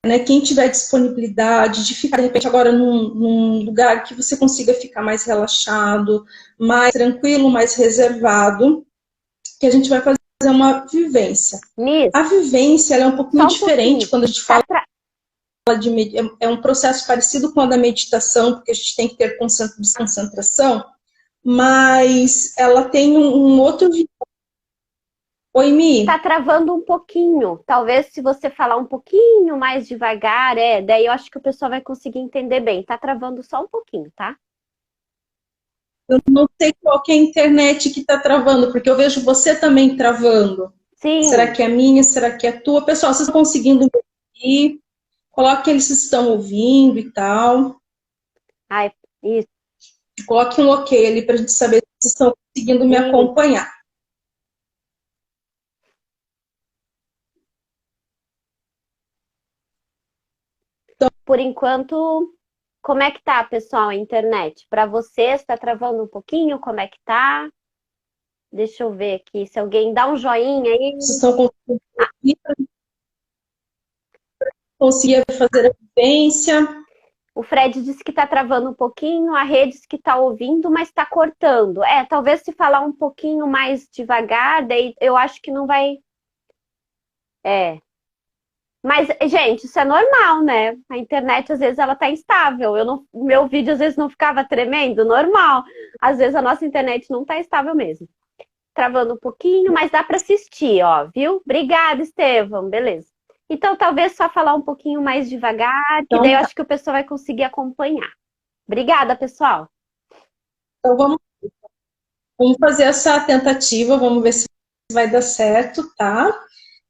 Né, quem tiver disponibilidade de ficar, de repente, agora num lugar que você consiga ficar mais relaxado, mais tranquilo, mais reservado, que a gente vai fazer uma vivência. Miss, A vivência ela é um pouquinho diferente quando a gente fala de é um processo parecido com a da meditação, porque a gente tem que ter concentração, mas ela tem um outro. Oi, Mi. Tá travando um pouquinho. Talvez se você falar um pouquinho mais devagar, daí eu acho que o pessoal vai conseguir entender bem. Tá travando só um pouquinho, tá? Eu não sei qual que é a internet que tá travando, porque eu vejo você também travando. Sim. Será que é minha? Será que é tua? Pessoal, vocês estão conseguindo ouvir? Coloque que eles estão ouvindo e tal. Ai, isso. Coloque um ok ali pra gente saber se vocês estão conseguindo me acompanhar. Por enquanto, como é que tá, pessoal, a internet? Para vocês, está travando um pouquinho? Como é que tá? Deixa eu ver aqui, se alguém dá um joinha aí. Vocês estão conseguindo fazer a vivência? O Fred disse que tá travando um pouquinho, a Rê disse que tá ouvindo, mas tá cortando. Talvez se falar um pouquinho mais devagar, daí eu acho que não vai... Mas, gente, isso é normal, né? A internet, às vezes, ela tá instável. O meu vídeo, às vezes, não ficava tremendo, normal. Às vezes, a nossa internet não tá estável mesmo. Travando um pouquinho, mas dá para assistir, ó, viu? Obrigada, Estevão. Beleza. Então, talvez só falar um pouquinho mais devagar, que daí eu acho que o pessoal vai conseguir acompanhar. Obrigada, pessoal. Então, vamos fazer essa tentativa, vamos ver se vai dar certo, tá?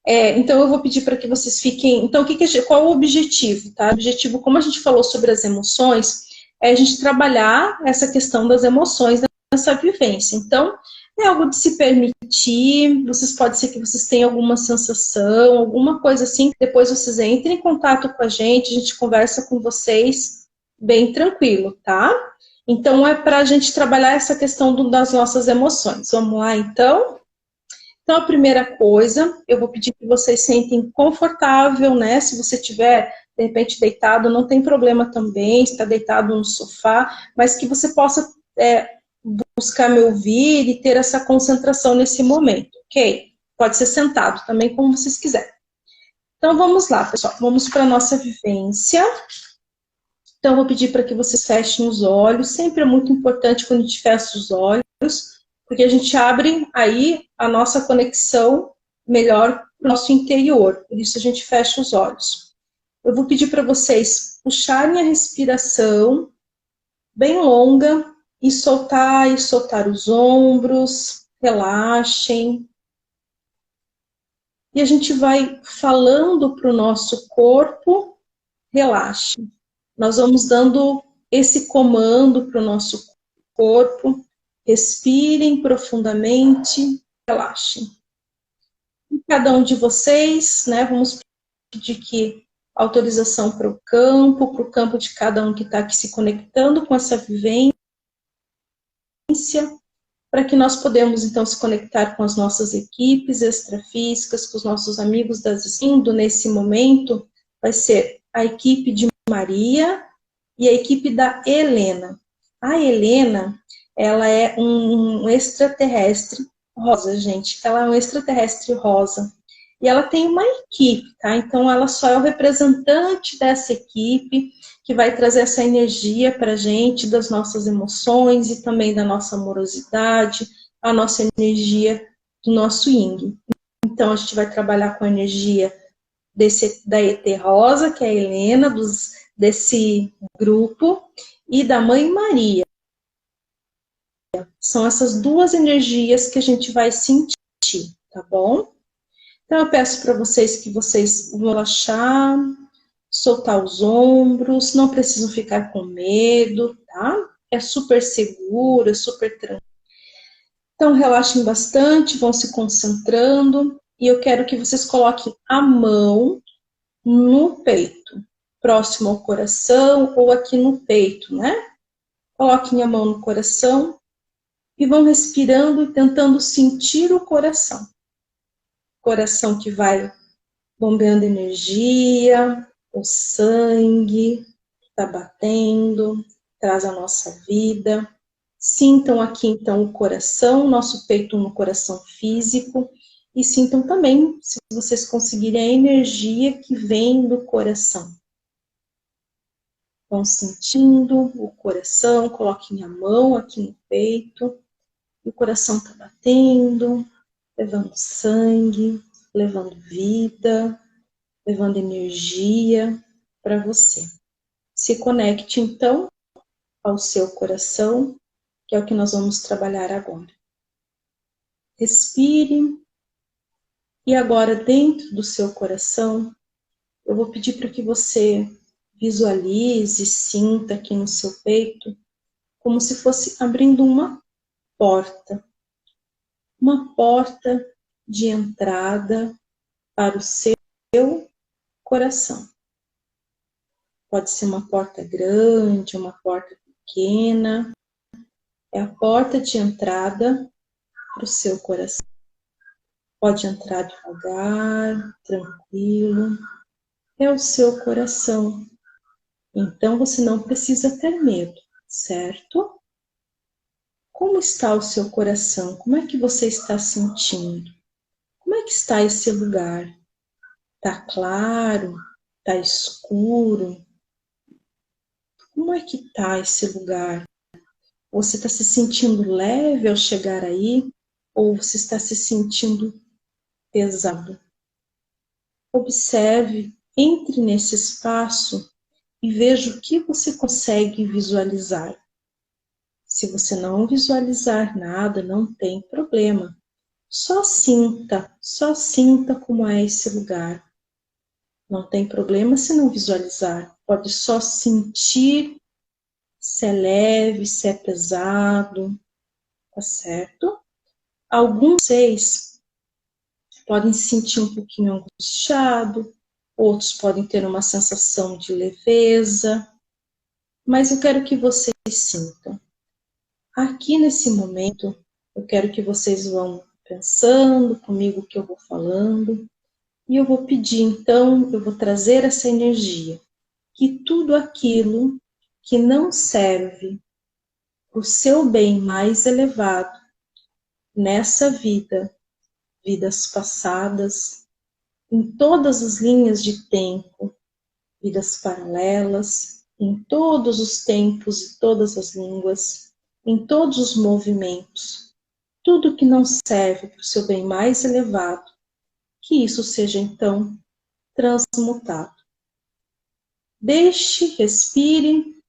Então, eu vou pedir para que vocês fiquem... Então, qual o objetivo, tá? O objetivo, como a gente falou sobre as emoções, é a gente trabalhar essa questão das emoções nessa vivência. Então, é algo de se permitir, pode ser que vocês tenham alguma sensação, alguma coisa assim, que depois vocês entrem em contato com a gente conversa com vocês bem tranquilo, tá? Então, é para a gente trabalhar essa questão das nossas emoções. Vamos lá, então? Então, a primeira coisa, eu vou pedir que vocês sentem confortável, né? Se você tiver, de repente, deitado, não tem problema também, está deitado no sofá, mas que você possa buscar me ouvir e ter essa concentração nesse momento, ok? Pode ser sentado também, como vocês quiserem. Então, vamos lá, pessoal. Vamos para a nossa vivência. Então, eu vou pedir para que vocês fechem os olhos. Sempre é muito importante quando a gente fecha os olhos, porque a gente abre aí a nossa conexão melhor para o nosso interior. Por isso, a gente fecha os olhos. Eu vou pedir para vocês puxarem a respiração bem longa e soltar os ombros. Relaxem. E a gente vai falando para o nosso corpo, relaxe. Nós vamos dando esse comando para o nosso corpo. Respirem profundamente, relaxem. E cada um de vocês, né, vamos pedir que autorização para o campo de cada um que está aqui se conectando com essa vivência, para que nós podemos, então, se conectar com as nossas equipes extrafísicas, com os nossos amigos das indo nesse momento, vai ser a equipe de Maria e a equipe da Helena. A Helena, ela é um extraterrestre rosa, gente. Ela é um extraterrestre rosa. E ela tem uma equipe, tá? Então, ela só é o representante dessa equipe, que vai trazer essa energia para a gente, das nossas emoções e também da nossa amorosidade, a nossa energia do nosso yin. Então, a gente vai trabalhar com a energia da ET Rosa, que é a Helena, desse grupo, e da Mãe Maria. São essas duas energias que a gente vai sentir, tá bom? Então, eu peço para vocês que vocês vão relaxar, soltar os ombros, não precisam ficar com medo, tá? É super seguro, é super tranquilo. Então, relaxem bastante, vão se concentrando, e eu quero que vocês coloquem a mão no peito, próximo ao coração ou aqui no peito, né? Coloquem a mão no coração e vão respirando e tentando sentir o coração. Coração que vai bombeando energia, o sangue está batendo, traz a nossa vida. Sintam aqui, então, o coração, nosso peito no coração físico, e sintam também, se vocês conseguirem, a energia que vem do coração. Vão sentindo o coração, coloquem a mão aqui no peito, e o coração está batendo, levando sangue, levando vida, levando energia para você. Se conecte, então, ao seu coração, que é o que nós vamos trabalhar agora. Respire. E agora, dentro do seu coração, eu vou pedir para que você visualize, sinta aqui no seu peito, como se fosse abrindo uma porta de entrada para o seu coração. Pode ser uma porta grande, uma porta pequena. É a porta de entrada para o seu coração. Pode entrar devagar, tranquilo. É o seu coração. Então você não precisa ter medo, certo? Como está o seu coração? Como é que você está sentindo? Como é que está esse lugar? Está claro? Está escuro? Como é que está esse lugar? Você está se sentindo leve ao chegar aí? Ou você está se sentindo pesado? Observe, entre nesse espaço e veja o que você consegue visualizar. Se você não visualizar nada, não tem problema. Só sinta como é esse lugar. Não tem problema se não visualizar. Pode só sentir se é leve, se é pesado, tá certo? Alguns de vocês podem se sentir um pouquinho angustiado, outros podem ter uma sensação de leveza, mas eu quero que vocês sintam. Aqui nesse momento, eu quero que vocês vão pensando, comigo o que eu vou falando. E eu vou pedir, então, eu vou trazer essa energia, que tudo aquilo que não serve para o seu bem mais elevado nessa vida, vidas passadas, em todas as linhas de tempo, vidas paralelas, em todos os tempos e todas as línguas, em todos os movimentos, tudo que não serve para o seu bem mais elevado, que isso seja então transmutado. Deixe, respire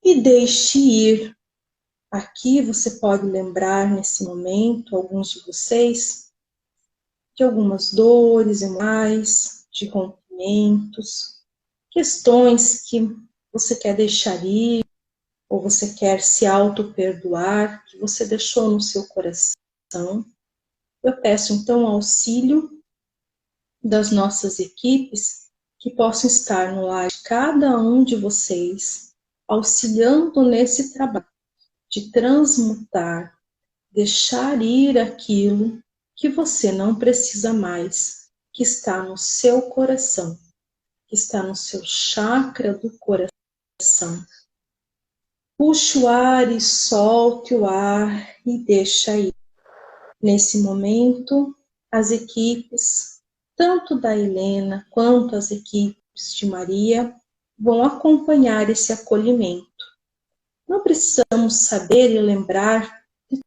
e deixe ir. Aqui você pode lembrar nesse momento, alguns de vocês, de algumas dores emocionais, de rompimentos, questões que você quer deixar ir, ou você quer se auto-perdoar, que você deixou no seu coração. Eu peço então auxílio das nossas equipes que possam estar no lar de cada um de vocês, auxiliando nesse trabalho de transmutar, deixar ir aquilo que você não precisa mais, que está no seu coração, que está no seu chakra do coração. Puxe o ar e solte o ar e deixa ir. Nesse momento, as equipes, tanto da Helena quanto as equipes de Maria, vão acompanhar esse acolhimento. Não precisamos saber e lembrar de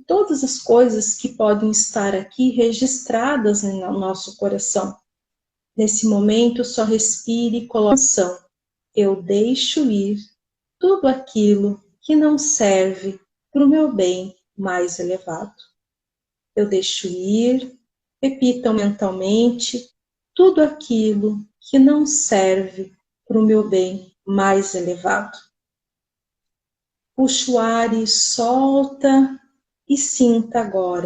todas as coisas que podem estar aqui registradas no nosso coração. Nesse momento, só respire e coloque ação. Eu deixo ir tudo aquilo que não serve para o meu bem mais elevado. Eu deixo ir, repitam mentalmente, tudo aquilo que não serve para o meu bem mais elevado. Puxa o ar e solta e sinta agora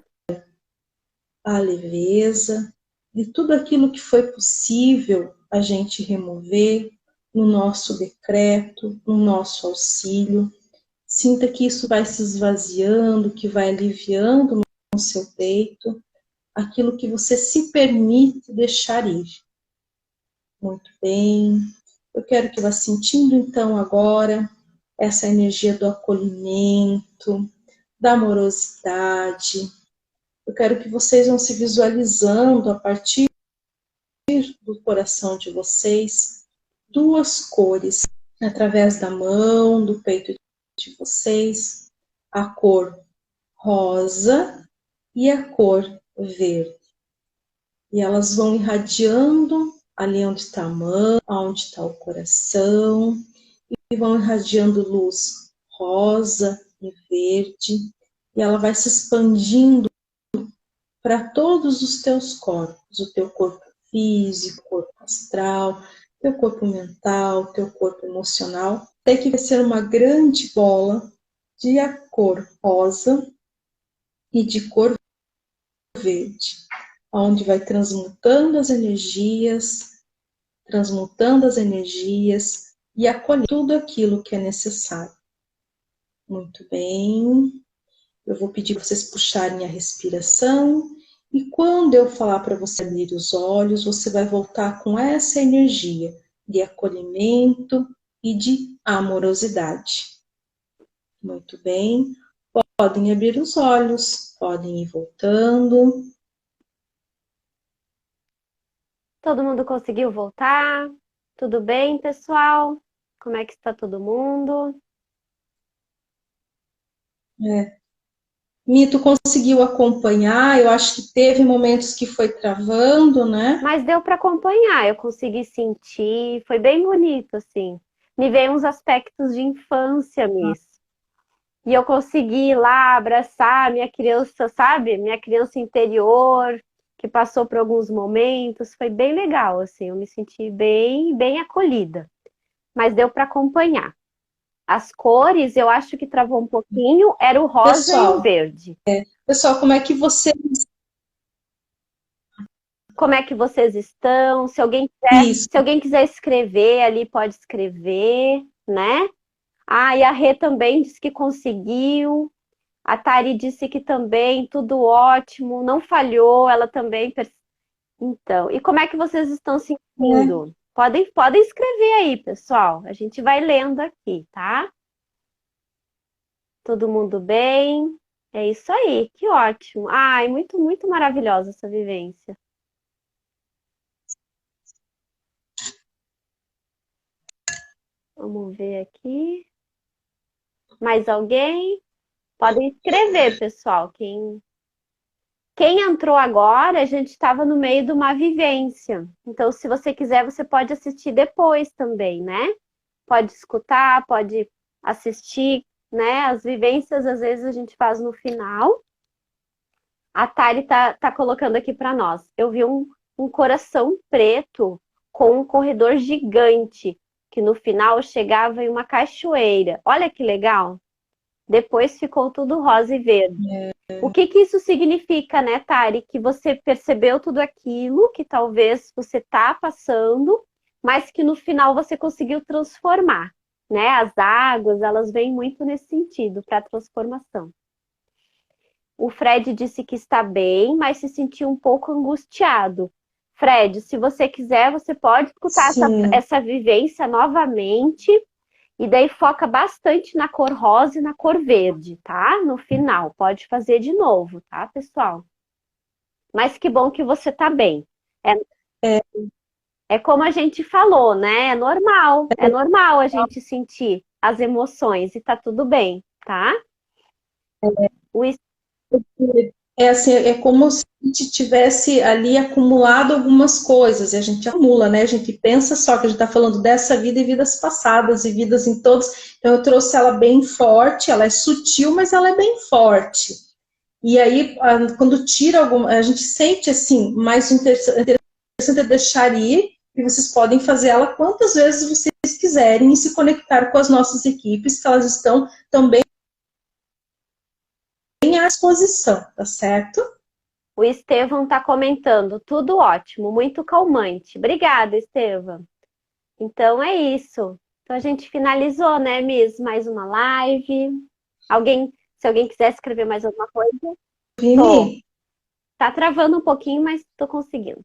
a leveza de tudo aquilo que foi possível a gente remover no nosso decreto, no nosso auxílio. Sinta que isso vai se esvaziando, que vai aliviando no seu peito, aquilo que você se permite deixar ir. Muito bem. Eu quero que vá sentindo então agora essa energia do acolhimento, da amorosidade. Eu quero que vocês vão se visualizando a partir do coração de vocês, duas cores, através da mão, do peito de vocês, a cor rosa e a cor verde. E elas vão irradiando ali onde está a mão, onde está o coração, e vão irradiando luz rosa e verde, e ela vai se expandindo para todos os teus corpos, o teu corpo físico, corpo astral, teu corpo mental, teu corpo emocional, até que vai ser uma grande bola de a cor rosa e de cor verde, onde vai transmutando as energias e acolhendo tudo aquilo que é necessário. Muito bem. Eu vou pedir para vocês puxarem a respiração e quando eu falar para você abrir os olhos, você vai voltar com essa energia de acolhimento e de amorosidade. Muito bem. Podem abrir os olhos, podem ir voltando. Todo mundo conseguiu voltar? Tudo bem, pessoal? Como é que está todo mundo? Mito conseguiu acompanhar, eu acho que teve momentos que foi travando, né? Mas deu para acompanhar, eu consegui sentir, foi bem bonito, assim. Me veio uns aspectos de infância mesmo. E eu consegui ir lá abraçar minha criança, sabe? Minha criança interior, que passou por alguns momentos. Foi bem legal, assim. Eu me senti bem, bem acolhida. Mas deu para acompanhar. As cores, eu acho que travou um pouquinho, era o rosa e o verde. Pessoal, como é que vocês estão? Se alguém quiser escrever ali, pode escrever, né? Ah, e a Rê também disse que conseguiu. A Tari disse que também, tudo ótimo, não falhou, ela também. Então, e como é que vocês estão É, sentindo? Podem escrever aí, pessoal. A gente vai lendo aqui, tá? Todo mundo bem? É isso aí, que ótimo. Ai, muito, muito maravilhosa essa vivência. Vamos ver aqui. Mais alguém? Podem escrever, pessoal. Quem entrou agora, a gente estava no meio de uma vivência. Então, se você quiser, você pode assistir depois também, né? Pode escutar, pode assistir, né? As vivências, às vezes, a gente faz no final. A Tari tá colocando aqui para nós. Eu vi um coração preto com um corredor gigante, que no final chegava em uma cachoeira. Olha que legal! Depois ficou tudo rosa e verde. O que que isso significa, né, Tari? Que você percebeu tudo aquilo que talvez você tá passando, mas que no final você conseguiu transformar, né? As águas, elas vêm muito nesse sentido, para a transformação. O Fred disse que está bem, mas se sentiu um pouco angustiado. Fred, se você quiser, você pode escutar sim. essa vivência novamente. E daí foca bastante na cor rosa e na cor verde, tá? No final, pode fazer de novo, tá, pessoal? Mas que bom que você tá bem. É, É, é como a gente falou, né? É normal a gente sentir as emoções e tá tudo bem, tá? O es- é assim, é como se a gente tivesse ali acumulado algumas coisas, e a gente acumula, né? A gente pensa só que a gente está falando dessa vida e vidas passadas, e vidas em todos. Então, eu trouxe ela bem forte, ela é sutil, mas ela é bem forte. E aí, quando tira alguma, a gente sente assim, mais interessante é deixar ir, e vocês podem fazer ela quantas vezes vocês quiserem e se conectar com as nossas equipes, que elas estão também à disposição, tá certo? o Estevão tá comentando, tudo ótimo, muito calmante. Obrigada, Estevão. Então é isso. Então a gente finalizou, né, Miss? Mais uma live. Se alguém quiser escrever mais alguma coisa, tô. Vini, Tá travando um pouquinho, mas tô conseguindo.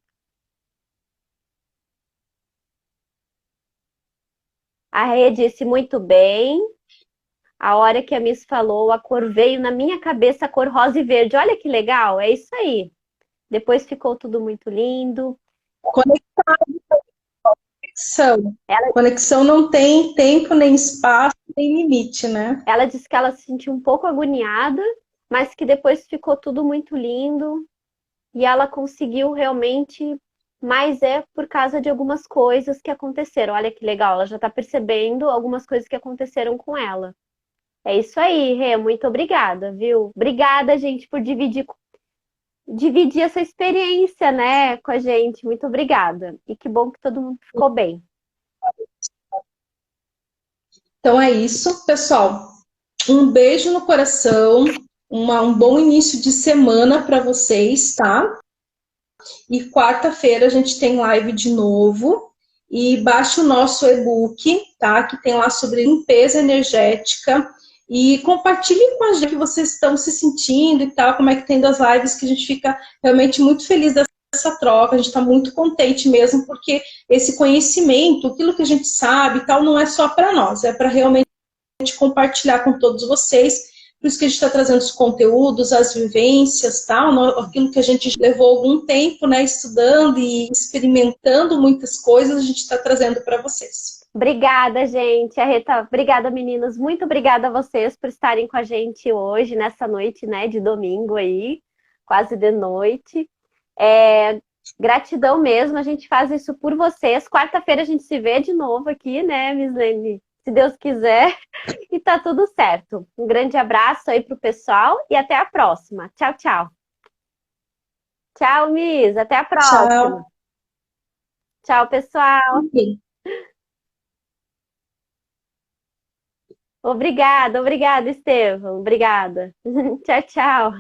A Rê disse muito bem. A hora que a Miss falou, a cor veio na minha cabeça, a cor rosa e verde. Olha que legal, é isso aí. Depois ficou tudo muito lindo. conexão. Ela, Conexão não tem tempo, nem espaço, nem limite, né? ela disse que ela se sentiu um pouco agoniada, mas que depois ficou tudo muito lindo. E ela conseguiu realmente, mas é por causa de algumas coisas que aconteceram. Olha que legal, ela já está percebendo algumas coisas que aconteceram com ela. É isso aí, Rê, muito obrigada, viu? Obrigada, gente, por dividir essa experiência, né, com a gente. Muito obrigada. E que bom que todo mundo ficou bem. Então é isso, pessoal. Um beijo no coração, um bom início de semana para vocês, tá? E quarta-feira a gente tem live de novo. E baixe o nosso e-book, tá? Que tem lá sobre limpeza energética. E compartilhem com a gente que vocês estão se sentindo e tal, como é que tem das lives, que a gente fica realmente muito feliz dessa troca, a gente está muito contente mesmo, porque esse conhecimento, aquilo que a gente sabe e tal, não é só para nós, é para realmente compartilhar com todos vocês. Por isso que a gente está trazendo os conteúdos, as vivências, tal, aquilo que a gente levou algum tempo, né, estudando e experimentando muitas coisas, a gente está trazendo para vocês. Obrigada, gente. A Rita, obrigada, meninas. Muito obrigada a vocês por estarem com a gente hoje, nessa noite, né, de domingo aí, quase de noite. Gratidão mesmo, a gente faz isso por vocês. Quarta-feira a gente se vê de novo aqui, né, Miss Lene? Se Deus quiser, e tá tudo certo. Um grande abraço aí pro pessoal e até a próxima. Tchau, tchau. Tchau, Miss. Até a próxima. Tchau. Tchau, pessoal. Obrigada, obrigada, Estevam. Obrigada. Tchau, tchau.